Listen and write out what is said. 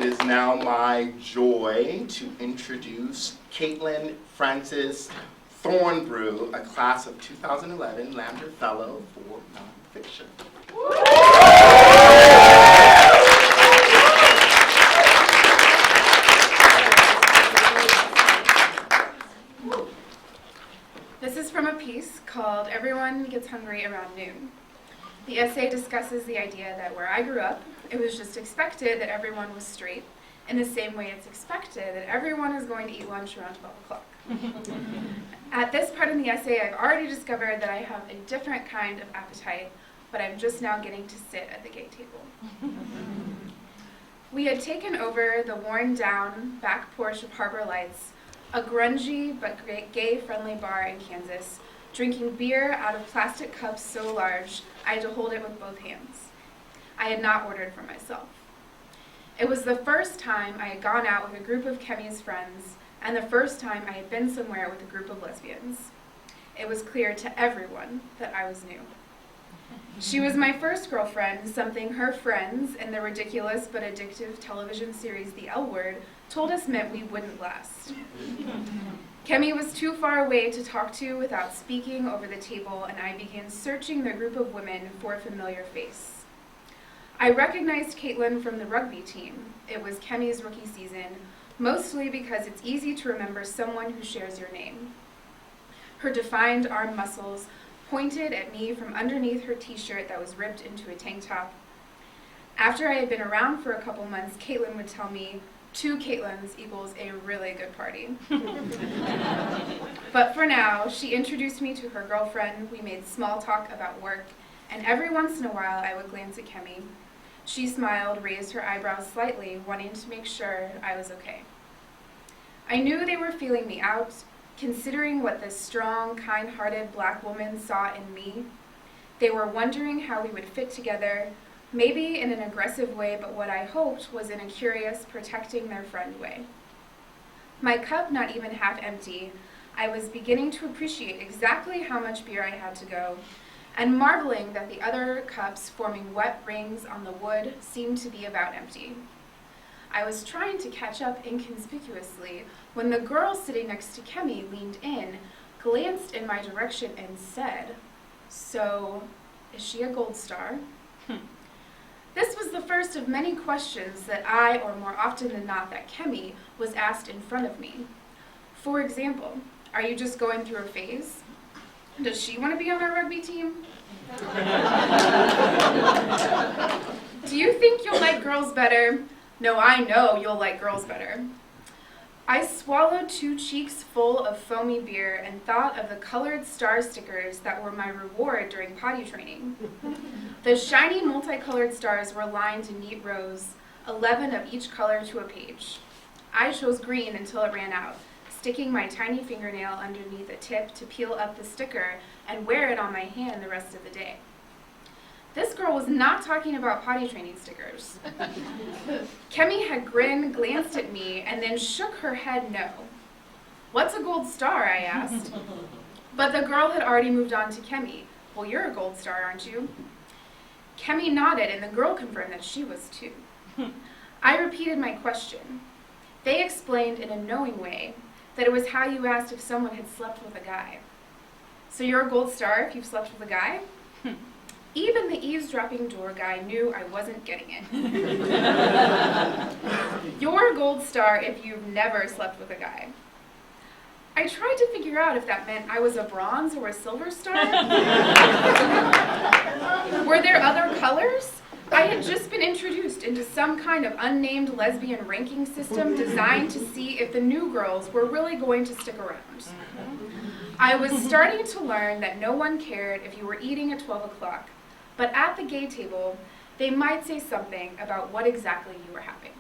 It is now my joy to introduce Caitlin Frances Thornbrugh, a class of 2011 Lambda Fellow for Nonfiction. This is from a piece called Everyone Gets Hungry Around Noon. The essay discusses the idea that where I grew up, it was just expected that everyone was straight, in the same way it's expected that everyone is going to eat lunch around 12 o'clock. At this part in the essay, I've already discovered that I have a different kind of appetite, but I'm just now getting to sit at the gay table. We had taken over the worn-down back porch of Harbor Lights, a grungy but gay-friendly bar in Kansas, drinking beer out of plastic cups so large I had to hold it with both hands. I had not ordered for myself. It was the first time I had gone out with a group of Kemi's friends, and the first time I had been somewhere with a group of lesbians. It was clear to everyone that I was new. She was my first girlfriend, something her friends in the ridiculous but addictive television series The L Word told us meant we wouldn't last. Kemi was too far away to talk to without speaking over the table, and I began searching the group of women for a familiar face. I recognized Caitlin from the rugby team. It was Kemi's rookie season, mostly because it's easy to remember someone who shares your name. Her defined arm muscles pointed at me from underneath her t-shirt that was ripped into a tank top. After I had been around for a couple months, Caitlin would tell me, 2 Caitlins equals a really good party. But for now, she introduced me to her girlfriend, we made small talk about work, and every once in a while I would glance at Kemi. She smiled, raised her eyebrows slightly, wanting to make sure I was okay. I knew they were feeling me out, considering what this strong, kind-hearted black woman saw in me. They were wondering how we would fit together, maybe in an aggressive way, but what I hoped was in a curious, protecting their friend way. My cup not even half empty, I was beginning to appreciate exactly how much beer I had to go, and marveling that the other cups forming wet rings on the wood seemed to be about empty. I was trying to catch up inconspicuously when the girl sitting next to Kemi leaned in, glanced in my direction, and said, "So, is she a gold star?" This was the first of many questions that I, or more often than not that Kemi, was asked in front of me. For example, are you just going through a phase? Does she want to be on our rugby team? Do you think you'll like girls better? No, I know you'll like girls better. I swallowed 2 cheeks full of foamy beer and thought of the colored star stickers that were my reward during potty training. The shiny multicolored stars were lined in neat rows, 11 of each color to a page. I chose green until it ran out, sticking my tiny fingernail underneath a tip to peel up the sticker and wear it on my hand the rest of the day. This girl was not talking about potty training stickers. Kemi had grinned, glanced at me, and then shook her head no. "What's a gold star?" I asked. But the girl had already moved on to Kemi. "Well, you're a gold star, aren't you?" Kemi nodded, and the girl confirmed that she was too. I repeated my question. They explained in a knowing way that it was how you asked if someone had slept with a guy. "So you're a gold star if you've slept with a guy?" Even the eavesdropping door guy knew I wasn't getting it. "You're a gold star if you've never slept with a guy." I tried to figure out if that meant I was a bronze or a silver star. Were there other colors? I had just been introduced into some kind of unnamed lesbian ranking system designed to see if the new girls were really going to stick around. I was starting to learn that no one cared if you were eating at 12 o'clock, but at the gay table, they might say something about what exactly you were having.